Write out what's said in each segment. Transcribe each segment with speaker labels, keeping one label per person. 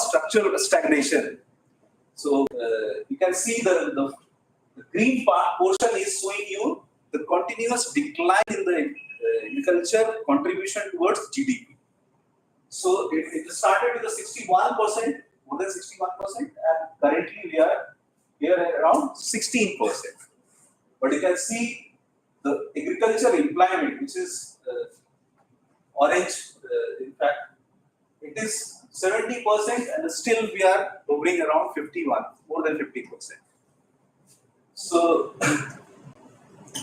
Speaker 1: structural stagnation. So you can see the green portion is showing you the continuous decline in the agriculture contribution towards GDP. So it started with the 61%, more than 61%, and currently we are here around 16%. But you can see the agriculture employment, which is orange, in fact, it is 70%, and still we are hovering around 51, more than 50%. So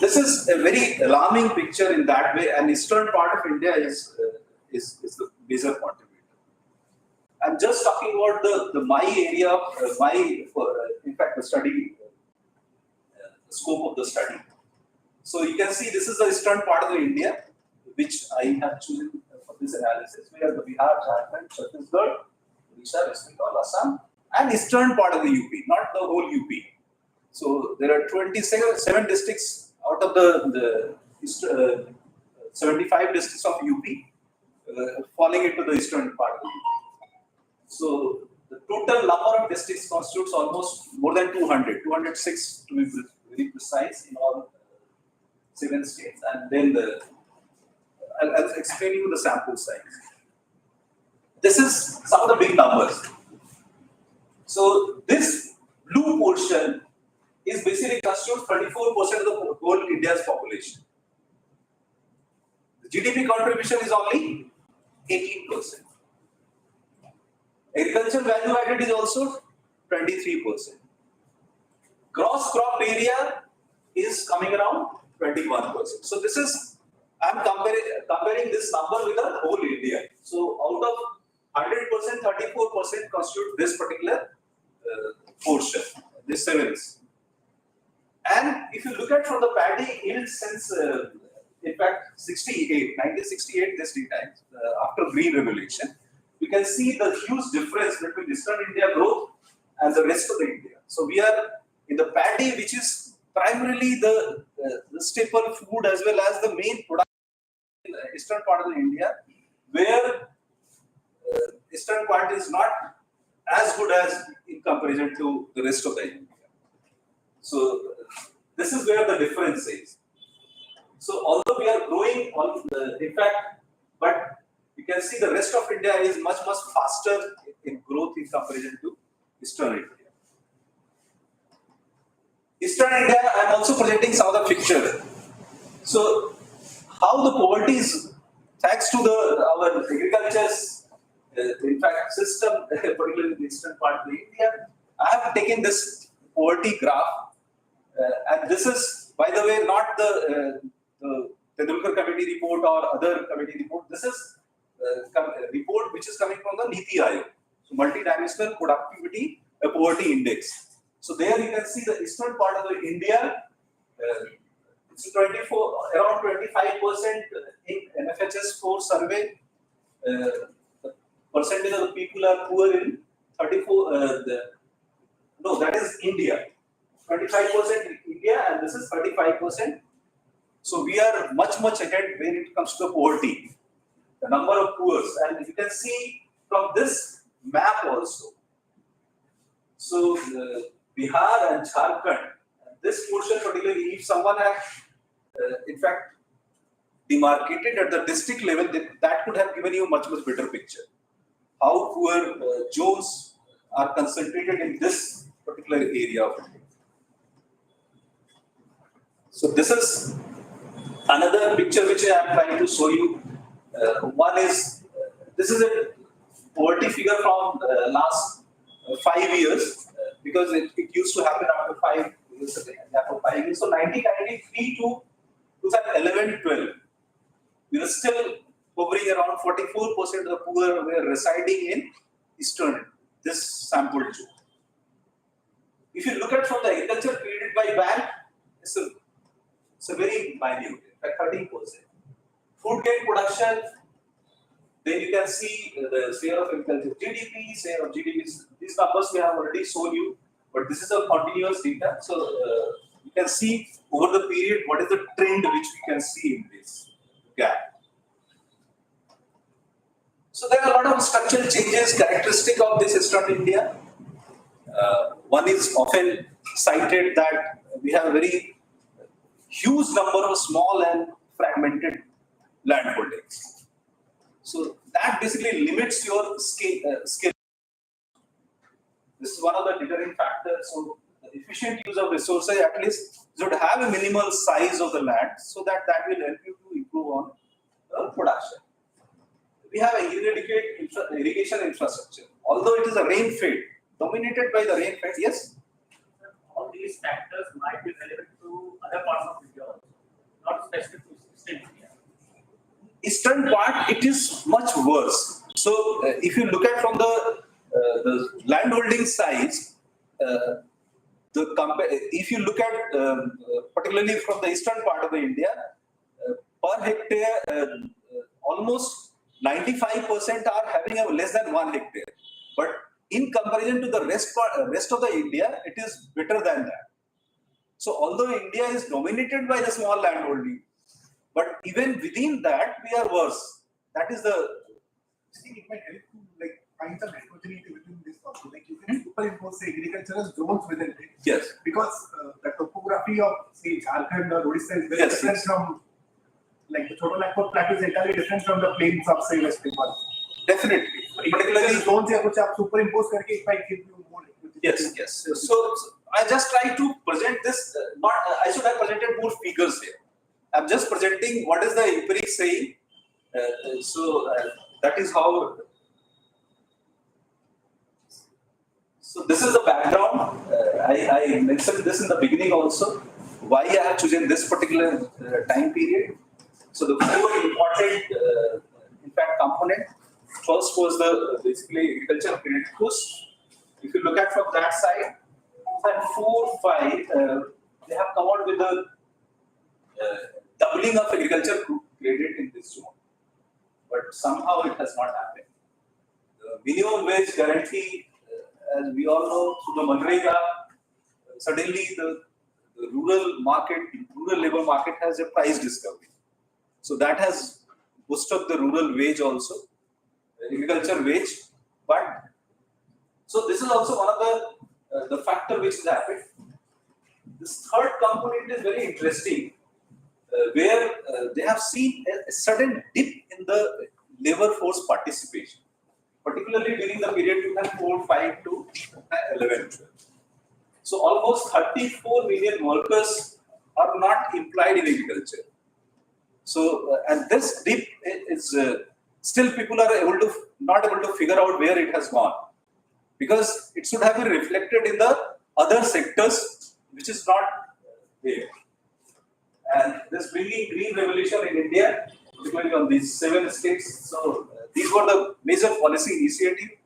Speaker 1: this is a very alarming picture in that way, and eastern part of India is the major contributor. I'm just talking about my area, in fact, the study, the scope of the study. So you can see this is the eastern part of the India, which I have chosen for this analysis. We have the Bihar, Jharkhand, Chhattisgarh, Odisha, West Bengal, Assam, and eastern part of the UP, not the whole UP. So there are 27 districts out of the 75 districts of UP falling into the eastern part of the UP. So the total number of districts constitutes almost more than 200, 206 to be very precise in all 7 states. And then I'll explain you the sample size. This is some of the big numbers. So this blue portion is basically constitutes 34% of the whole India's population. The GDP contribution is only 18%. Agricultural value added is also 23%. Gross crop area is coming around 21%. So this is, I'm comparing this number with the whole India. So out of 100%, 34% constitute this particular portion, this 7s. And if you look at from the paddy yield since, in fact, 1968, this time, after Green Revolution, you can see the huge difference between Eastern India growth and the rest of the India. So we are in the paddy, which is primarily the staple food as well as the main product in the eastern part of the India, where eastern part is not as good as in comparison to the rest of the India. So this is where the difference is. So although we are growing, in fact, but you can see the rest of India is much faster in growth in comparison to Eastern India. Eastern India, I am also presenting some of the pictures. So how the poverty is, thanks to our agriculture's, in fact, system, particularly in the eastern part of India, I have taken this poverty graph, and this is, by the way, not the Tendulkar Committee report or other committee report. This is a report which is coming from the Niti Aayog, so multidimensional productivity poverty index. So there you can see the eastern part of the India, it's around 25% in NFHS 4 survey. The percentage of the people are poor in 34. No, that is India. 25% in India, and this is 35%. So we are much ahead when it comes to poverty, the number of poor, and you can see from this map also. So Bihar and Jharkhand, this portion particularly, if someone had, in fact, demarcated at the district level, that could have given you a much better picture. How poor zones are concentrated in this particular area of India. So this is another picture which I am trying to show you. One is, this is a poverty figure from last 5 years, because it used to happen after 5 years again, after 5 years. So 1993 to 2011-12, we were still hovering around 44% of the poor were residing in Eastern, this sample zone. If you look at from the agriculture created by bank, it's a very minute, like 13%. Food grain production, then you can see the share of agriculture GDP, share of GDP. These numbers we have already shown you, but this is a continuous data. So you can see over the period what is the trend which we can see in this gap. So there are a lot of structural changes characteristic of this Eastern India. One is often cited that we have a very huge number of small and fragmented land holdings. So that basically limits your scale. This is one of the deterring factors. So the efficient use of resources at least should have a minimal size of the land so that will help you to improve on the production. We have a irrigation infrastructure. Although it is a rain-fed, dominated by the rain-fed, yes?
Speaker 2: All these factors might be relevant to other parts of India also, not specific to Eastern India.
Speaker 1: Eastern part, it is much worse. So if you look at from the landholding size, if you look at particularly from the eastern part of the India, per hectare, almost 95% are having a less than 1 hectare. But in comparison to the rest of the India, it is better than that. So although India is dominated by the small landholding, but even within that, we are worse. That is the.
Speaker 3: I think it might help to like find some heterogeneity within this also. Like you can superimpose say agricultural zones within it.
Speaker 1: Yes.
Speaker 3: Because the topography of say Jharkhand or Odisha is very different from like the Choto Nagpur plateau is entirely different from the plains of say West Bengal.
Speaker 1: Definitely.
Speaker 3: Particularly zones या कुछ आप superimpose करके it might give you more.
Speaker 1: Yes. So I just try to present this. I should have presented more figures here. I'm just presenting what is the empiric saying. That is how. So this is the background. I mentioned this in the beginning also. Why I have chosen this particular time period. So the four important, in fact, component. First was the basically agricultural credit cost. If you look at from that side, and 4, 5, they have come out with the doubling of agriculture credit in this zone. But somehow it has not happened. The minimum wage guarantee, as we all know, through the Manrega, suddenly the rural labor market has a price discovery. So that has boosted up the rural wage also, agriculture wage. But so this is also one of the factor which has happened. This third component is very interesting, where they have seen a sudden dip in the labor force participation, particularly during the period 2004-5 to 11-12. So almost 34 million workers are not employed in agriculture. So and this dip is still people are not able to figure out where it has gone, because it should have been reflected in the other sectors, which is not there. And this bringing green revolution in India, particularly on these 7 states. So these were the major policy initiative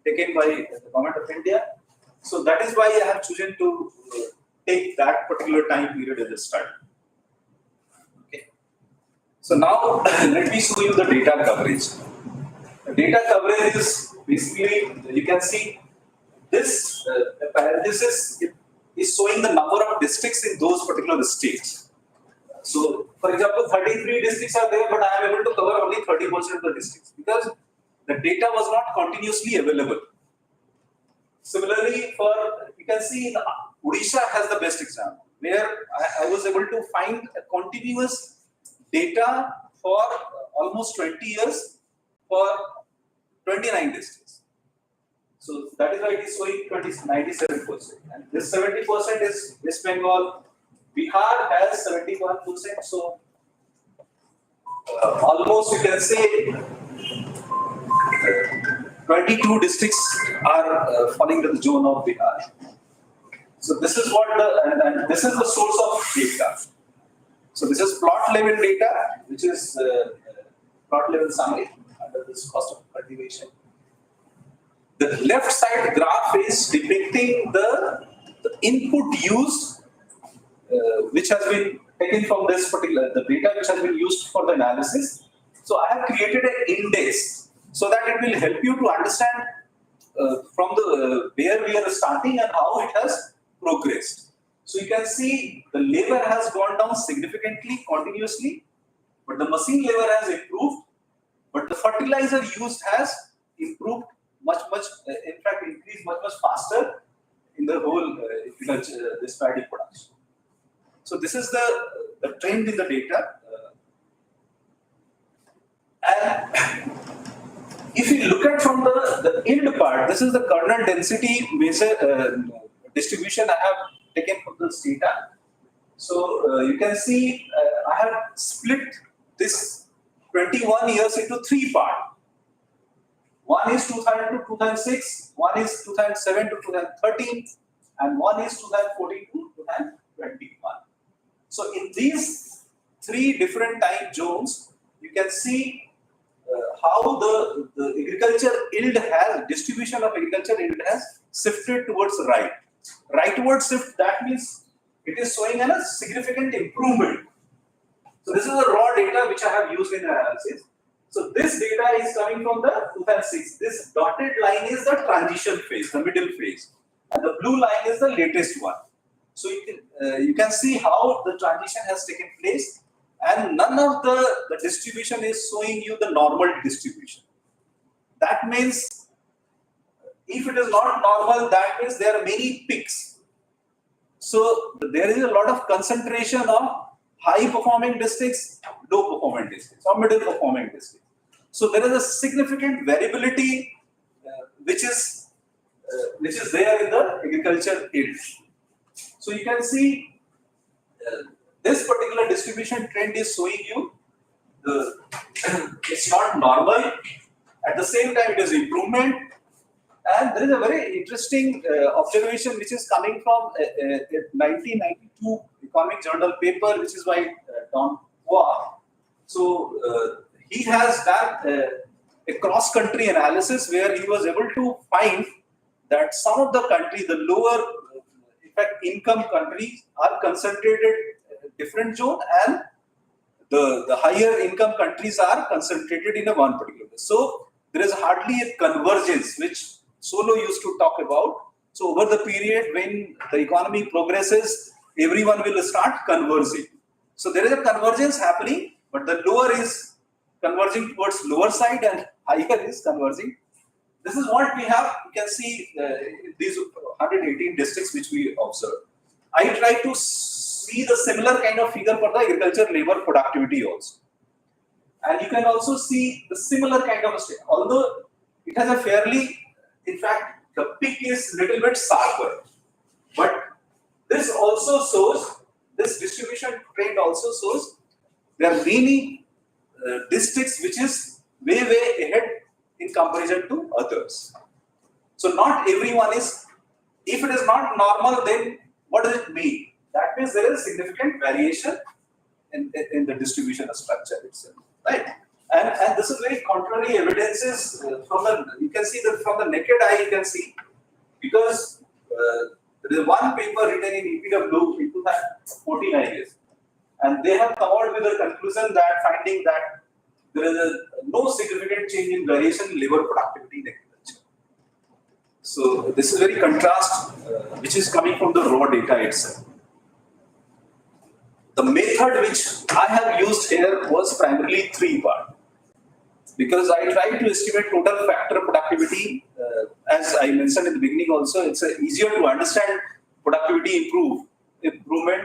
Speaker 1: taken by the government of India. So that is why I have chosen to take that particular time period as a study. Okay. So now let me show you the data coverage. The data coverage is basically, you can see this parenthesis is showing the number of districts in those particular states. So, for example, 33 districts are there, but I am able to cover only 30% of the districts because the data was not continuously available. Similarly, you can see Odisha has the best example, where I was able to find a continuous data for almost 20 years for 29 districts. So that is why it is showing 97%. And this 70% is West Bengal. Bihar has 71%. So almost you can say 22 districts are falling to the zone of Bihar. So this is what and this is the source of data. So this is plot level data, which is plot level summary under this cost of cultivation. The left side graph is depicting the input used, which has been taken from this particular, the data which has been used for the analysis. So I have created an index so that it will help you to understand from the where we are starting and how it has progressed. So you can see the labor has gone down significantly, continuously, but the machine labor has improved. but the fertilizer used has improved much, in fact, increased much faster in the whole this paddy production. So this is the trend in the data. And if you look at from the yield part, this is the kernel density measure distribution I have taken from this data. So you can see I have split this 21 years into 3 parts. One is 2000 to 2006, one is 2007 to 2013, and one is 2014 to 2021. So in these 3 different time zones, you can see how the agriculture yield has, distribution of agriculture yield has shifted towards right. Rightward shift, that means it is showing a significant improvement. So this is the raw data which I have used in analysis. So this data is coming from the 2006. This dotted line is the transition phase, the middle phase, and the blue line is the latest one. So you can see how the transition has taken place, and none of the distribution is showing you the normal distribution. That means if it is not normal, that means there are many peaks. So there is a lot of concentration of high performing districts, low performing districts, or middle performing districts. So there is a significant variability which is there in the agriculture yield. So you can see this particular distribution trend is showing you it's not normal. At the same time, it is improvement. And there is a very interesting observation which is coming from a 1992 Economic Journal paper, which is by Don Hua. So he has done a cross-country analysis where he was able to find that some of the countries, the lower, in fact, income countries are concentrated in a different zone, and the higher income countries are concentrated in a one particular place. So there is hardly a convergence, which Solo used to talk about. So over the period when the economy progresses, everyone will start converging. So there is a convergence happening, but the lower is converging towards lower side and higher is converging. This is what we have. You can see these 118 districts which we observe. I try to see the similar kind of figure for the agriculture labor productivity also. And you can also see the similar kind of state. Although it has a fairly, in fact, the peak is little bit sharper. But this also shows, this distribution trend also shows there are many districts which is way ahead in comparison to others. So not everyone is, if it is not normal, then what does it mean? That means there is significant variation in the distribution structure itself, right? And this is very contrary evidences from the, you can see that from the naked eye you can see, because there is one paper written in EPW in 2014, I guess, and they have come out with a conclusion that finding that there is no significant change in variation in labor productivity in agriculture. So this is very contrast, which is coming from the raw data itself. The method which I have used here was primarily 3 parts, because I tried to estimate total factor productivity. As I mentioned in the beginning also, it's easier to understand productivity improvement.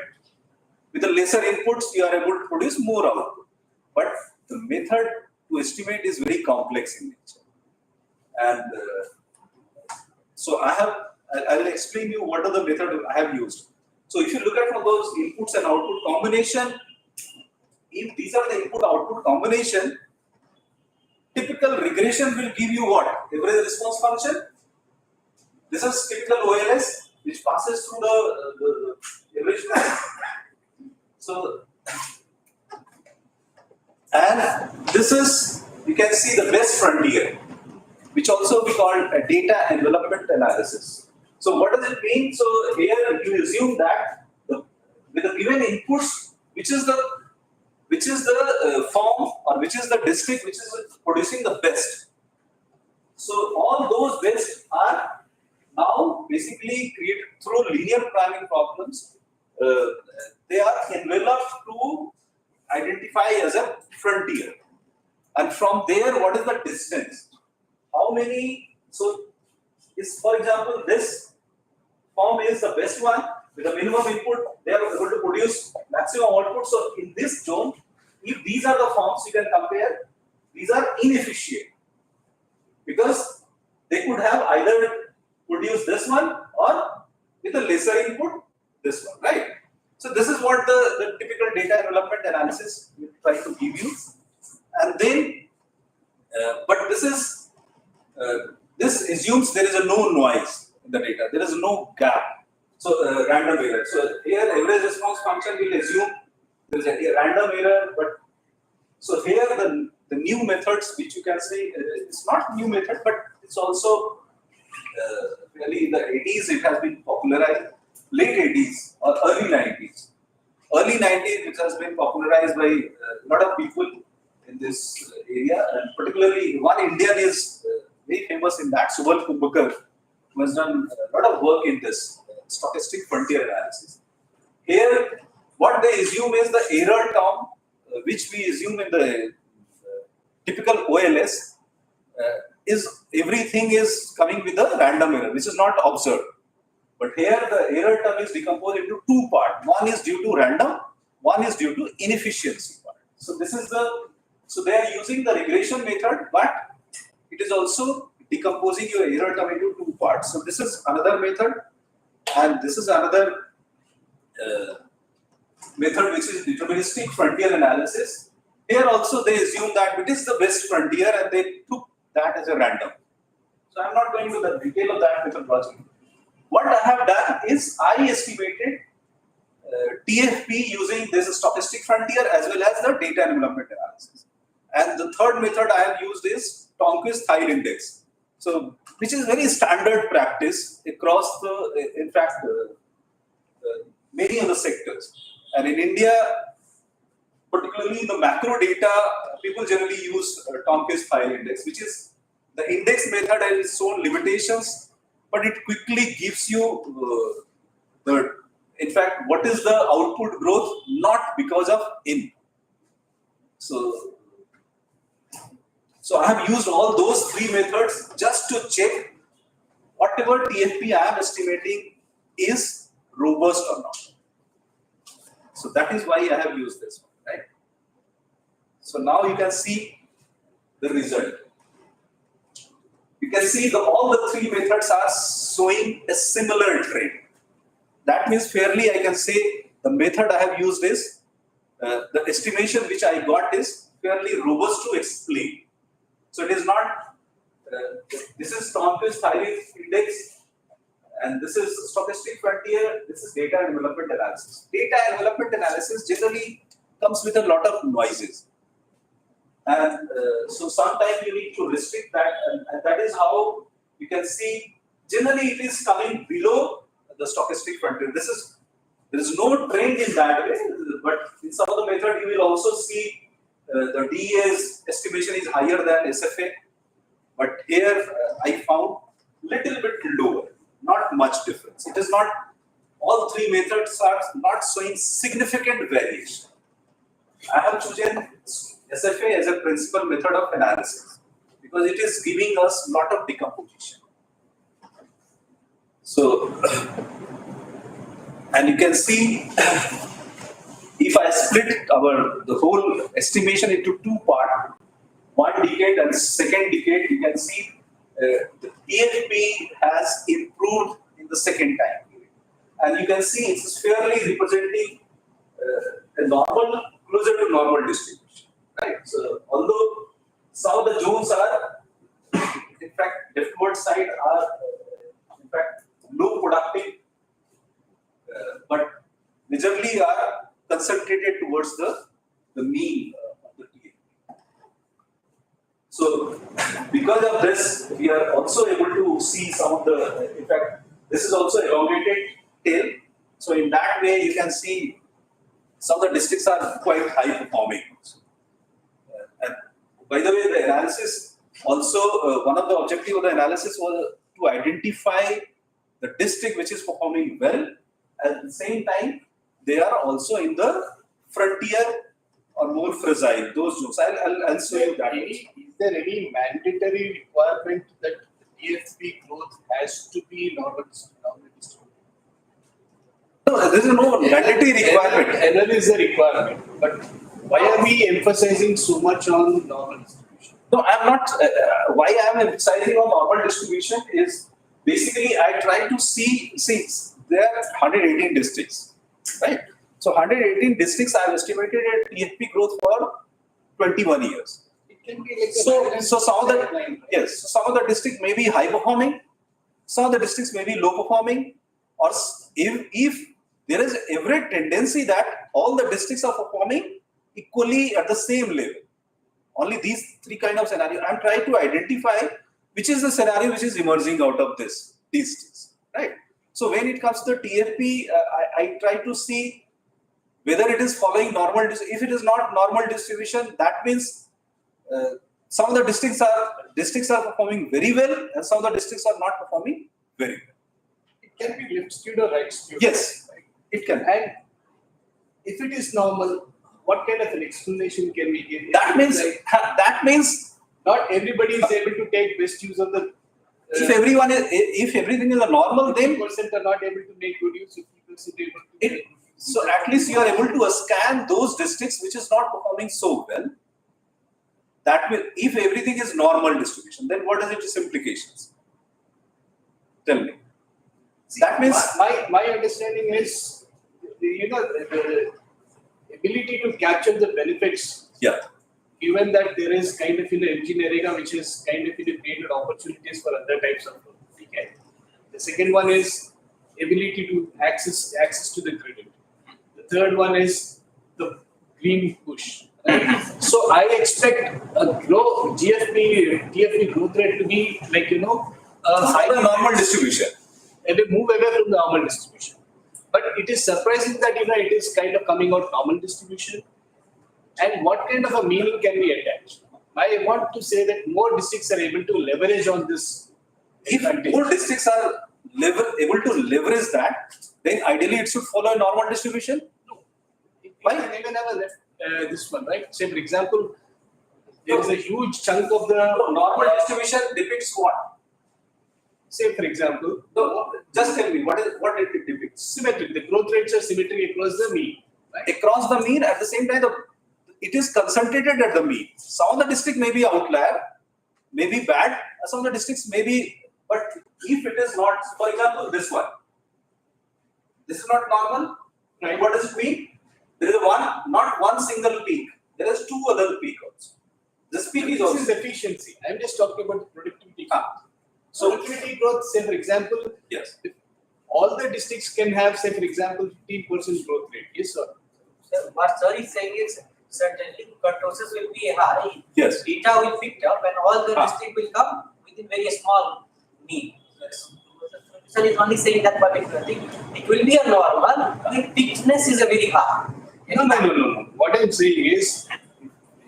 Speaker 1: With the lesser inputs, you are able to produce more output. But the method to estimate is very complex in nature. And so I will explain you what are the method I have used. So if you look at from those inputs and output combination, if these are the input-output combination, typical regression will give you what? Average response function. This is typical OLS, which passes through the average value. So, and this is, you can see the best frontier, which also we call a data envelopment analysis. So what does it mean? So here you assume that with the given inputs, which is the form or which is the district which is producing the best. So all those best are now basically created through linear priming problems. They are enveloped to identify as a frontier. And from there, what is the distance? How many? So, is for example, this form is the best one with the minimum input. They are able to produce maximum output. So, in this zone, if these are the forms you can compare, these are inefficient because they could have either produced this one or with a lesser input, this one, right? So this is what the typical data development analysis will try to give you. And then, but this assumes there is a no noise in the data. There is no gap. So random error. So here average response function will assume there is a random error, but so here the new methods which you can say it's not new method, but it's also really in the 80s it has been popularized, late 80s or early 90s. Early 90s it has been popularized by a lot of people in this area, and particularly one Indian is very famous in that, Subal Kumbhakar, who has done a lot of work in this stochastic frontier analysis. Here, what they assume is the error term, which we assume in the typical OLS, is everything is coming with a random error, which is not observed. But here the error term is decomposed into two parts. One is due to random, one is due to inefficiency part. So this is so they are using the regression method, but it is also decomposing your error term into two parts. So this is another method, and this is another method which is deterministic frontier analysis. Here also they assume that it is the best frontier and they took that as a random. So I'm not going to the detail of that methodology. What I have done is I estimated TFP using this stochastic frontier as well as the data development analysis. And the third method I have used is Tonquist-Theil index. So, which is very standard practice across the, in fact, many of the sectors. And in India, particularly in the macro data, people generally use Tonquist-Theil index, which is the index method has its own limitations, but it quickly gives you in fact, what is the output growth, not because of in. So I have used all those three methods just to check whatever TFP I am estimating is robust or not. So that is why I have used this one, right? So now you can see the result. You can see all the three methods are showing a similar trend. That means fairly I can say the method I have used is, the estimation which I got is fairly robust to explain. So it is not, this is Tonquist-Theil index, and this is stochastic frontier, this is data development analysis. Data development analysis generally comes with a lot of noises. And so sometimes you need to restrict that, and that is how you can see generally it is coming below the stochastic frontier. There is no trend in that way, but in some of the method you will also see the DEA's estimation is higher than SFA, but here I found little bit lower, not much difference. It is not, all three methods are not showing significant variation. I have chosen SFA as a principal method of analysis because it is giving us lot of decomposition. So, and you can see if I split the whole estimation into two parts, one decade and second decade, you can see the TFP has improved in the second time period. And you can see it is fairly representing a normal, closer to normal distribution, right? So, although some of the zones are, in fact, leftward side are, in fact, low productive, but majorly are concentrated towards the mean of the TFP. So, because of this, we are also able to see some of the, in fact, this is also elongated tail. So, in that way, you can see some of the districts are quite high performing. And by the way, the analysis also, one of the objectives of the analysis was to identify the district which is performing well. At the same time, they are also in the frontier or more fragile, those zones. I'll show you that.
Speaker 4: Is there any mandatory requirement that TFP growth has to be normal distributed?
Speaker 1: No, there is no mandatory requirement.
Speaker 4: Error is a requirement, but why are we emphasizing so much on normal distribution?
Speaker 1: No, I'm not. Why I'm emphasizing on normal distribution is basically I try to see there are 118 districts, right? So 118 districts I've estimated at TFP growth for 21 years.
Speaker 4: It can be like
Speaker 1: So some of the
Speaker 4: line, right?
Speaker 1: yes, so some of the districts may be high performing, some of the districts may be low performing, or if there is every tendency that all the districts are performing equally at the same level. Only these three kind of scenarios. I'm trying to identify which is the scenario which is emerging out of these things, right? So when it comes to TFP, I try to see whether it is following normal. If it is not normal distribution, that means some of the districts are performing very well, and some of the districts are not performing very well.
Speaker 4: It can be left skewed or right skewed.
Speaker 1: Yes,
Speaker 4: right?
Speaker 1: it can.
Speaker 4: And if it is normal, what kind of an explanation can we give?
Speaker 1: That means
Speaker 4: Not everybody is able to take best use of the.
Speaker 1: if everything is a normal, then
Speaker 4: 50% are not able to make good use. 50% able to.
Speaker 1: it. So at least you are able to scan those districts which is not performing so well. That will, if everything is normal distribution, then what is its implications? Tell me. That means
Speaker 4: My understanding is, the ability to capture the benefits,
Speaker 1: yeah.
Speaker 4: given that there is kind of engineering which is kind of created opportunities for other types of growth. Okay. The second one is ability to access to the grid. The third one is the green push. Right? So I expect a TFP growth rate to be like
Speaker 1: High normal distribution.
Speaker 4: and they move away from the normal distribution. But it is surprising that it is kind of coming out normal distribution. And what kind of a meaning can we attach? I want to say that more districts are able to leverage on this.
Speaker 1: If more districts are able to leverage that, then ideally it should follow a normal distribution.
Speaker 4: Why can even have this one, right? Say for example, there is a huge chunk of the
Speaker 1: Normal distribution depicts what?
Speaker 4: Say for example,
Speaker 1: No, just tell me what it depicts.
Speaker 4: symmetric. The growth rates are symmetric across the mean. Right?
Speaker 1: Across the mean, at the same time, it is concentrated at the mean. Some of the district may be outlier, may be bad. Some of the districts may be, but if it is not, for example, this one. This is not normal. Right? What does it mean? There is not one single peak. There is two other peaks also. This peak is also.
Speaker 4: This is efficiency. I'm just talking about productivity.
Speaker 1: So
Speaker 4: Productivity growth, say for example,
Speaker 1: yes.
Speaker 4: all the districts can have, say for example, 15% growth rate. Yes, sir.
Speaker 5: So what sir is saying is certainly kurtosis will be high.
Speaker 1: Yes.
Speaker 5: Beta will pick up and all the district will come within very small mean. Sir is only saying that particular thing. It will be a normal, the thickness is a very high.
Speaker 4: No. What I'm saying is,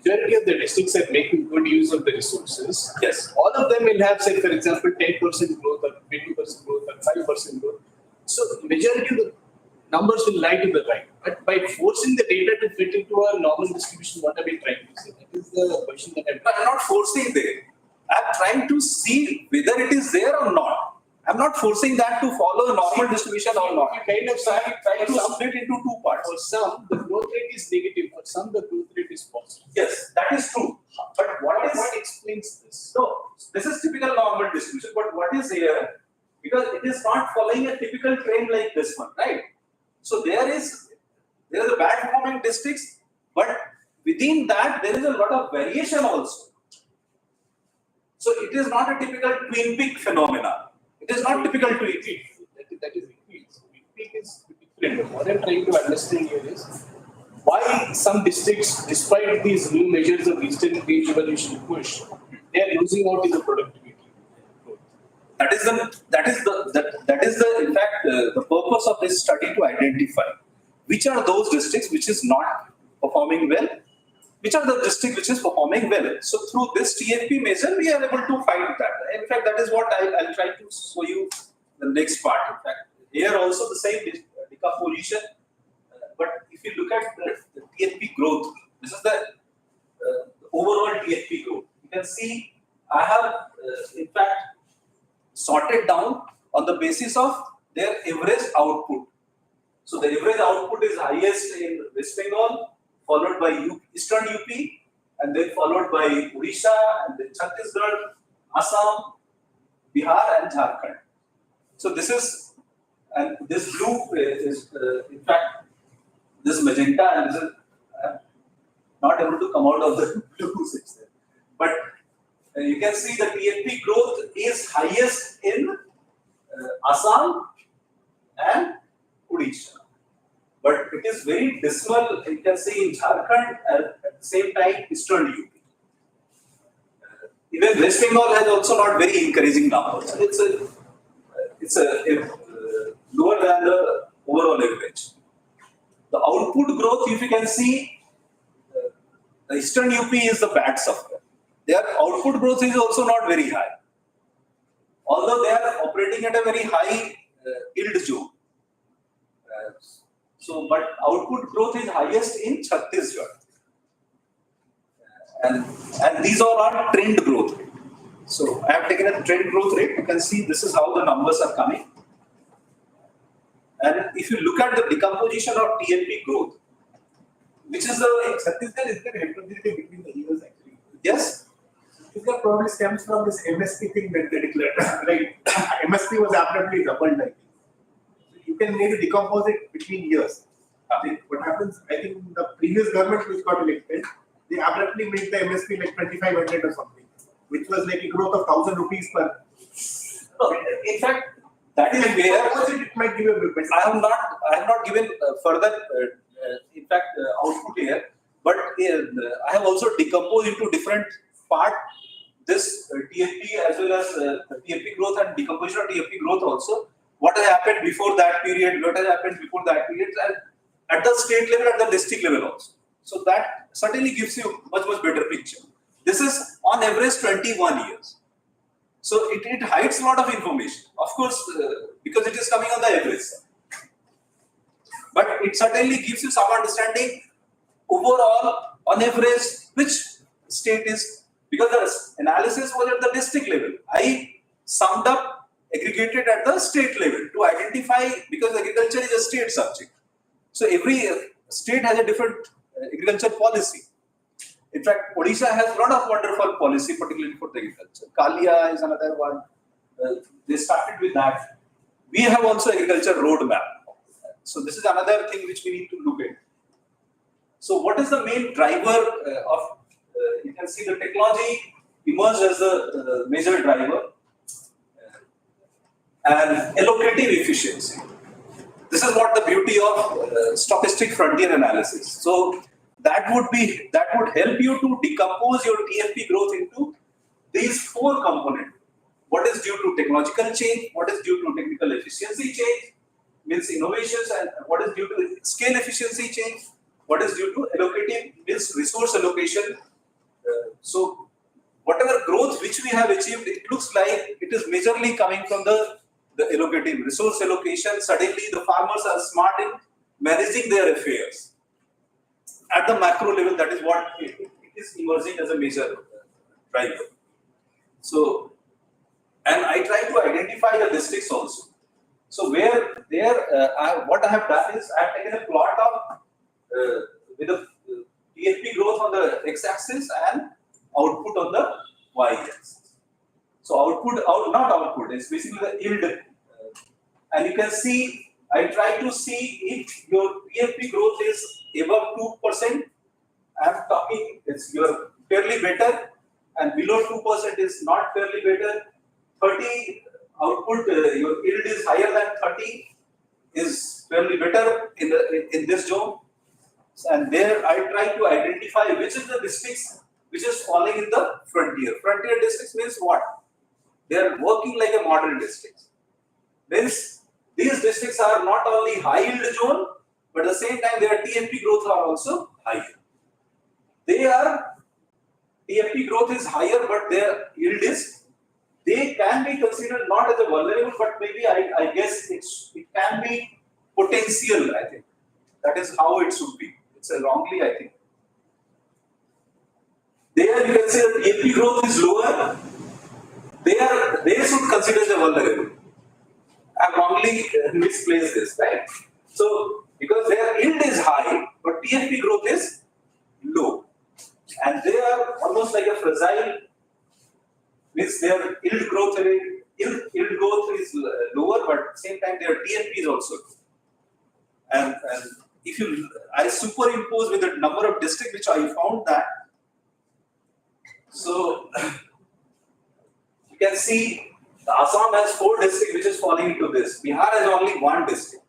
Speaker 4: majority of the districts are making good use of the resources.
Speaker 1: Yes.
Speaker 4: All of them will have, say, for example, 10% growth or 20% growth or 5% growth. So, majority of the numbers will lie to the right. But by forcing the data to fit into a normal distribution, what are we trying to say? That is the question that
Speaker 1: I'm not forcing there. I'm trying to see whether it is there or not. I'm not forcing that to follow a normal distribution or not.
Speaker 4: You kind of
Speaker 1: Try to split into two parts.
Speaker 4: for some, the growth rate is negative. For some, the growth rate is positive.
Speaker 1: Yes, that is true. But what
Speaker 4: explains this?
Speaker 1: so this is typical normal distribution. But what is here? Because it is not following a typical trend like this one, right? So there is a bad performing districts, but within that there is a lot of variation also. So it is not a typical twin peak phenomena. It is not typical twin peak.
Speaker 4: That is increase. Peak is different. What I'm trying to understand here is why some districts, despite these new measures of instant range evolution push, they are losing out in the productivity.
Speaker 1: That is the in fact the purpose of this study, to identify which are those districts which is not performing well, which are the districts which is performing well. So through this TFP measure, we are able to find that. In fact, that is what I'll try to show you the next part. In fact, here also the same decomposition, but if you look at the TFP growth, This is the overall TFP growth. You can see I have in fact sorted down on the basis of their average output. So the average output is highest in West Bengal, followed by Eastern UP, and then followed by Odisha, and then Chhattisgarh, Assam, Bihar, and Jharkhand. So this is, and this blue is in fact this magenta, and this is not able to come out of the blue section. But you can see the TFP growth is highest in Assam and Odisha. But it is very dismal, you can see in Jharkhand and at the same time Eastern UP. Even West Bengal has also not very encouraging numbers. It's lower than the overall average. The output growth, if you can see, the Eastern UP is the bad sufferer. Their output growth is also not very high. Although they are operating at a very high yield zone. But output growth is highest in Chhattisgarh. And these all are trend growth rate. So I have taken a trend growth rate. You can see this is how the numbers are coming. And if you look at the decomposition of TFP growth, which is the
Speaker 3: Chhattisgarh is there heterogeneity between the years actually.
Speaker 1: yes,
Speaker 3: Chhattisgarh probably stems from this MSP thing that they declared. Like MSP was abruptly doubled, I think. So you can maybe decompose it between years. I think what happens, I think the previous government which got elected, they abruptly made the MSP like 2,500 or something, which was like a growth of 1,000 rupees per.
Speaker 1: in fact, that is where
Speaker 3: Opposite, it might give a bit better.
Speaker 1: I have not given further, in fact, output here, but I have also decomposed into different part this TFP as well as TFP growth and decomposition of TFP growth also. What has happened before that period? What has happened before that period? And at the state level, at the district level also. So that certainly gives you much better picture. This is on average 21 years. So it hides a lot of information, of course, because it is coming on the average side. But it certainly gives you some understanding overall, on average, which state is, because the analysis was at the district level. I summed up, aggregated at the state level to identify, because agriculture is a state subject. So every state has a different agriculture policy. In fact, Odisha has a lot of wonderful policy, particularly for the agriculture. Kalia is another one. They started with that. We have also agriculture roadmap. So this is another thing which we need to look at. So what is the main driver of, you can see the technology emerged as the major driver, and allocative efficiency. This is what the beauty of stochastic frontier analysis. So that would help you to decompose your TFP growth into these four components. What is due to technological change, what is due to technical efficiency change, means innovations, and what is due to scale efficiency change, what is due to allocative, means resource allocation. So whatever growth which we have achieved, it looks like it is majorly coming from the allocative resource allocation. Suddenly the farmers are smart in managing their affairs. At the macro level, that is what it is emerging as a major driver. So, and I try to identify the districts also. So where there, what I have done is I have taken a plot of with the TFP growth on the x-axis and output on the y-axis. So not output, it's basically the yield. And you can see, I try to see if your TFP growth is above 2%. I'm talking, you're fairly better, and below 2% is not fairly better. 30 output, your yield is higher than 30 is fairly better in this zone. And there I try to identify which is the districts which is falling in the frontier. Frontier districts means what? They are working like a modern districts. Means these districts are not only high yield zone, but at the same time their TFP growth are also higher. TFP growth is higher, but their yield is, they can be considered not as a vulnerable, but maybe I guess it can be potential, I think. That is how it should be. It's a wrongly, I think. there you can say that TFP growth is lower. They should consider the vulnerable. I've wrongly misplaced this, right? So, because their yield is high, but TFP growth is low. And they are almost like a fragile, means their yield growth rate, yield growth is lower, but at the same time their TFP is also low. And if I superimpose with the number of districts which I found that, so you can see Assam has 4 districts which is falling into this. Bihar has only 1 district.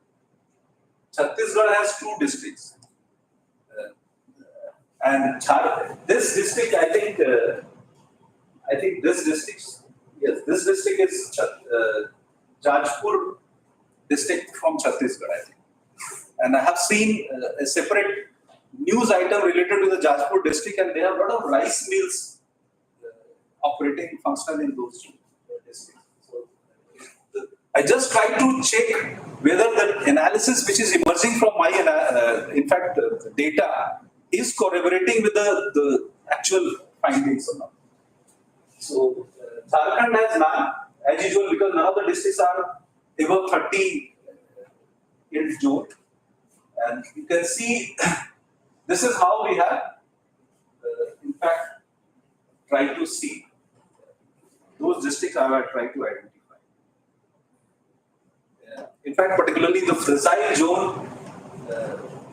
Speaker 1: Chhattisgarh has 2 districts. And this district, I think this district, yes, this district is Jajpur district from Chhattisgarh, I think. And I have seen a separate news item related to the Jajpur district, and they have a lot of rice mills operating functional in those 2 districts. So, I just try to check whether the analysis which is emerging from my, data is corroborating with the actual findings or not. So, Jharkhand has none, as usual, because none of the districts are above 30 in June. And you can see this is how we have, in fact, tried to see those districts I have tried to identify. In fact, particularly the fragile zone,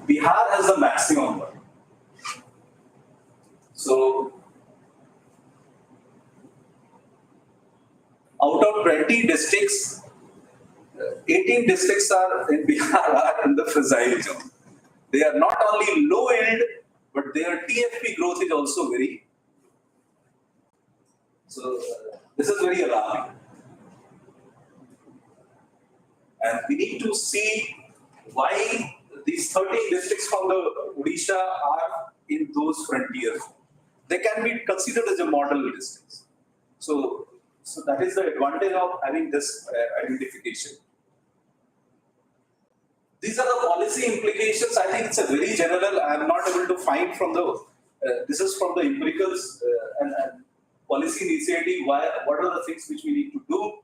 Speaker 1: Bihar has the maximum one. So, out of 20 districts, 18 districts are in Bihar are in the fragile zone. They are not only low yield, but their TFP growth is also very. So, this is very alarming. And we need to see why these 13 districts from the Odisha are in those frontiers. They can be considered as a model districts. So that is the advantage of having this identification. These are the policy implications. I think it's a very general. I am not able to find from the. This is from the empiricals and policy initiative. What are the things which we need to do?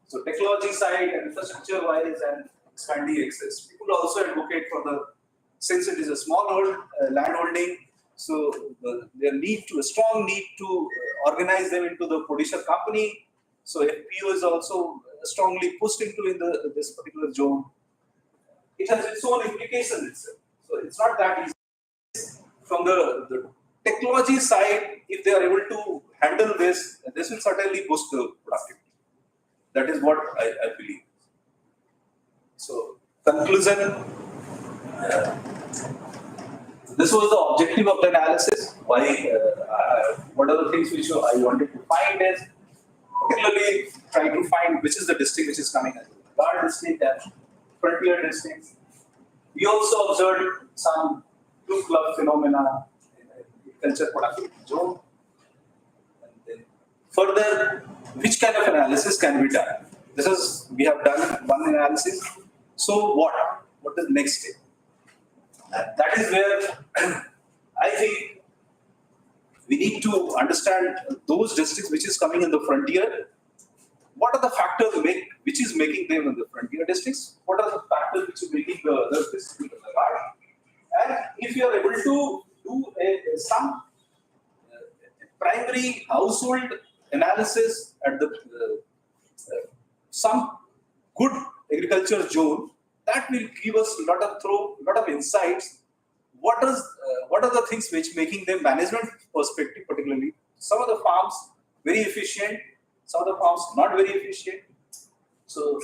Speaker 1: So technology side, infrastructure wise, and expanding access. People also advocate for since it is a small land holding, so there a strong need to organize them into the producer company. So FPO is also strongly pushed into this particular zone. It has its own implications itself. So it's not that easy. From the technology side, if they are able to handle this will certainly boost the productivity. That is what I believe. So, conclusion. This was the objective of the analysis. Why? What are the things which I wanted to find is, particularly try to find which is the district which is coming as a guard district and frontier districts. We also observed some two club phenomena in agriculture productivity zone. And then further, which kind of analysis can be done? We have done one analysis. So what? What is the next step? And that is where I think we need to understand those districts which is coming in the frontier. What are the factors which is making them in the frontier districts? What are the factors which are making the other districts in the guard? And if you are able to do some primary household analysis at some good agriculture zone, that will give us a lot of insights. What are the things which making them management perspective particularly? Some of the farms very efficient, some of the farms not very efficient. So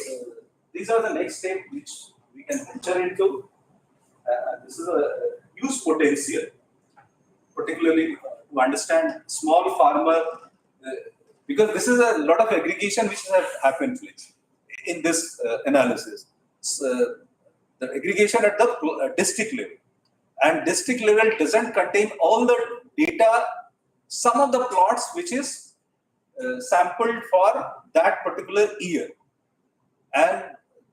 Speaker 1: these are the next step which we can venture into. This is a huge potential, particularly to understand small farmer, because this is a lot of aggregation which has happened in this analysis. So, the aggregation at the district level, and district level doesn't contain all the data. Some of the plots which is sampled for that particular year, and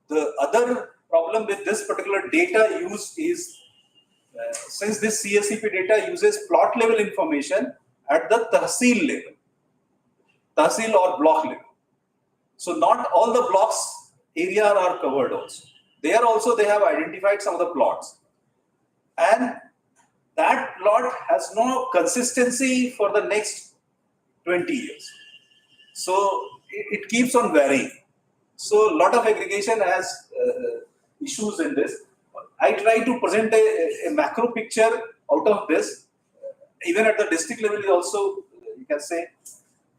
Speaker 1: the other problem with this particular data use is since this CSCP data uses plot level information, at the tahsil or block level. So not all the blocks area are covered also. There also they have identified some of the plots. And that plot has no consistency for the next 20 years. So it keeps on varying. So a lot of aggregation has issues in this. I try to present a macro picture out of this. Even at the district level, also you can say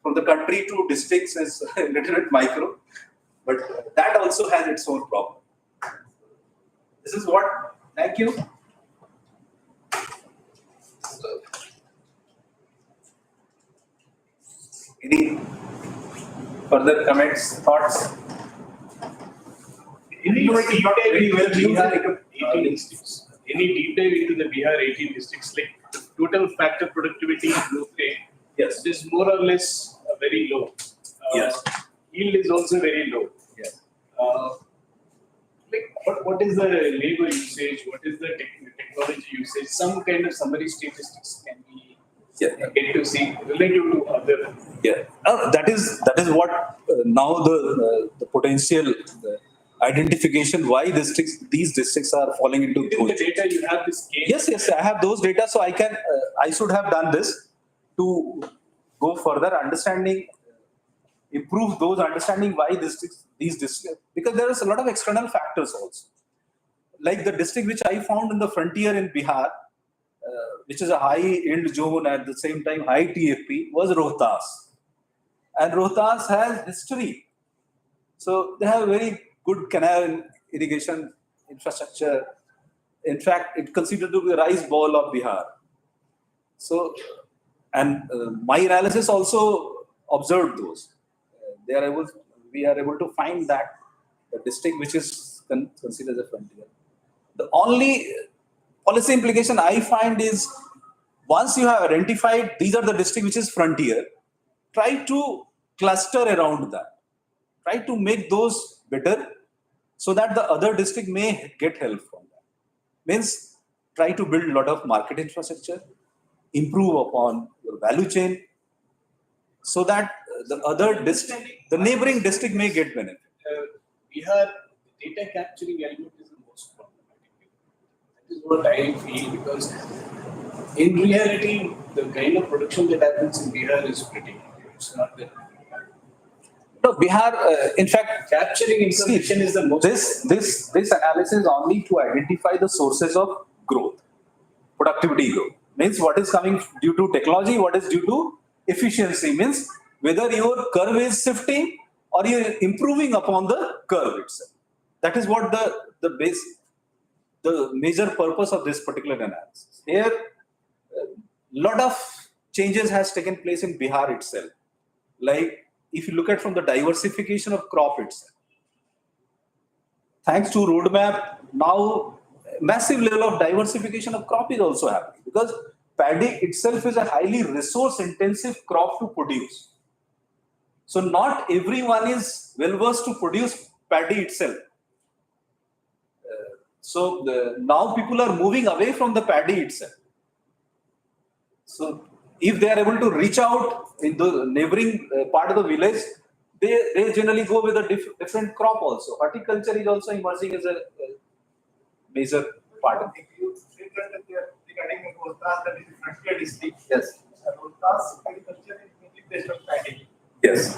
Speaker 1: from the country to districts is a little bit micro, but that also has its own problem. This is what. Thank you. Any further comments, thoughts?
Speaker 4: Any
Speaker 3: Not very well
Speaker 4: detail
Speaker 3: used.
Speaker 4: into Bihar 18 districts? Any detail into the Bihar 18 districts, like total factor productivity growth rate?
Speaker 1: Yes.
Speaker 4: It is more or less very low.
Speaker 1: Yes.
Speaker 4: Yield is also very low.
Speaker 1: Yes.
Speaker 4: Like what is the labor usage? What is the technology usage? Some kind of summary statistics can be get to see relative to other.
Speaker 1: Yeah, that is what now the potential identification why these districts are falling into
Speaker 4: Within the
Speaker 1: those.
Speaker 4: data you have this scale.
Speaker 1: Yes, I have those data, so I should have done this to go further understanding, improve those understanding why these districts, because there is a lot of external factors also. Like the district which I found in the frontier in Bihar, which is a high yield zone at the same time high TFP, was Rohtas. And Rohtas has history. So they have very good canal irrigation infrastructure. In fact, it's considered to be the rice bowl of Bihar. So, and my analysis also observed those. We are able to find that the district which is considered as a frontier. The only policy implication I find is once you have identified these are the district which is frontier, try to cluster around that. Try to make those better so that the other district may get help from that. Means try to build a lot of market infrastructure, improve upon your value chain so that the other district, the neighboring district may get benefit.
Speaker 4: Bihar data capturing element is the most problematic. That is what I feel, because in reality, the kind of production that happens in Bihar is pretty good. It's not that.
Speaker 1: No, Bihar, in fact,
Speaker 4: Capturing information is the most.
Speaker 1: this analysis is only to identify the sources of growth, productivity growth. Means what is coming due to technology, what is due to efficiency. Means whether your curve is shifting or you're improving upon the curve itself. That is what the major purpose of this particular analysis. Here, lot of changes has taken place in Bihar itself. Like if you look at from the diversification of crop itself. Thanks to roadmap, now massive level of diversification of crop is also happening because paddy itself is a highly resource intensive crop to produce. So not everyone is well versed to produce paddy itself. Now people are moving away from the paddy itself. So if they are able to reach out in the neighboring part of the village, they generally go with a different crop also. Horticulture is also emerging as a major part of it.
Speaker 3: You said that they are regarding Rohtas, that is frontier district.
Speaker 1: Yes.
Speaker 3: Rohtas agriculture is mainly based on paddy.
Speaker 1: Yes.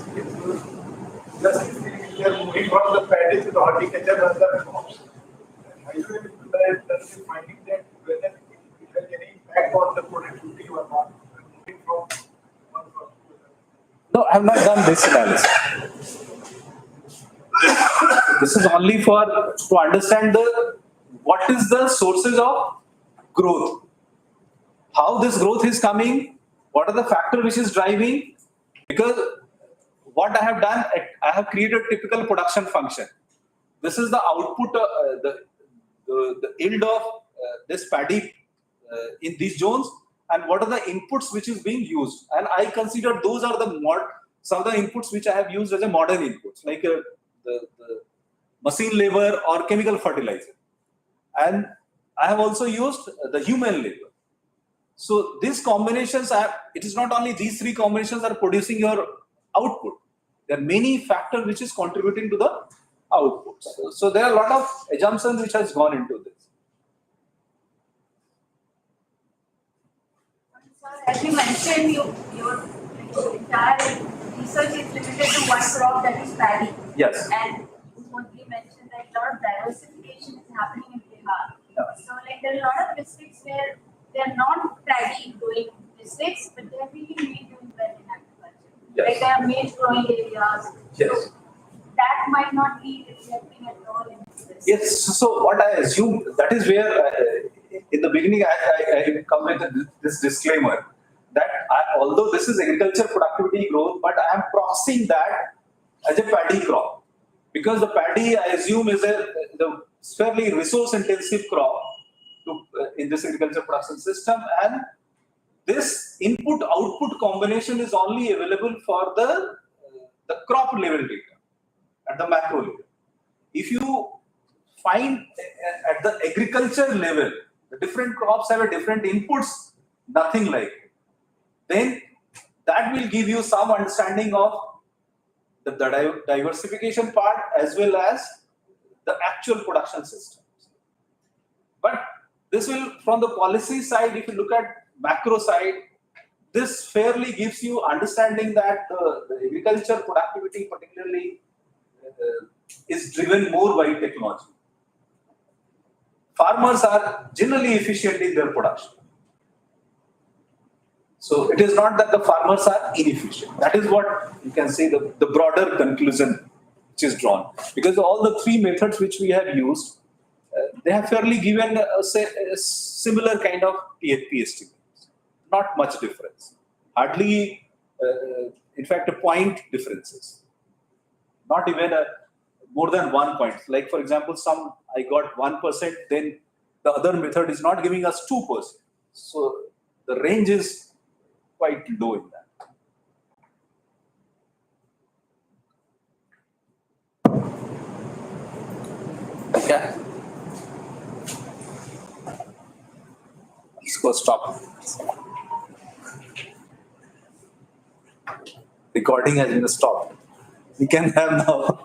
Speaker 3: Just if you are moving from the paddy to the horticulture and other crops. Are you able to finding that whether it has any impact on the productivity or not? Moving from one crop to another.
Speaker 1: No, I have not done this analysis. This is only to understand what is the sources of growth, how this growth is coming, what are the factors which is driving. Because what I have done, I have created a typical production function. This is the output, the yield of this paddy in these zones, and what are the inputs which is being used. And I consider those are some of the inputs which I have used as a modern inputs, like the machine labor or chemical fertilizer. And I have also used the human labor. So these combinations are, it is not only these three combinations are producing your output. There are many factors which is contributing to the output. So there are a lot of assumptions which has gone into this.
Speaker 6: Sir, as you mentioned, your entire research is limited to one crop, that is paddy.
Speaker 1: Yes.
Speaker 6: And you only mentioned that a lot of diversification is happening in Bihar.
Speaker 1: Yeah.
Speaker 6: So like there are a lot of districts where they are not paddy growing districts, but they are really doing well in agriculture.
Speaker 1: Yes.
Speaker 6: Like there are maize growing areas.
Speaker 1: Yes.
Speaker 6: So that might not be reflecting at all in this.
Speaker 1: Yes, so what I assume, that is where in the beginning I come with this disclaimer that although this is agriculture productivity growth, but I am proxying that as a paddy crop. Because the paddy, I assume, is the fairly resource intensive crop in this agriculture production system, and this input output combination is only available for the crop level data at the macro level. If you find at the agriculture level, the different crops have a different inputs, nothing like it, then that will give you some understanding of the diversification part as well as the actual production systems. But this will, from the policy side, if you look at macro side, this fairly gives you understanding that the agriculture productivity particularly is driven more by technology. Farmers are generally efficient in their production. So it is not that the farmers are inefficient. That is what you can say the broader conclusion which is drawn. Because all the three methods which we have used, they have fairly given a similar kind of PFP estimates. Not much difference. Hardly, in fact, a point differences. Not even more than 1 point. Like for example, some I got 1%, then the other method is not giving us 2%. So the range is quite low in that. Okay. Let's go stop. Recording has been stopped. We can have now.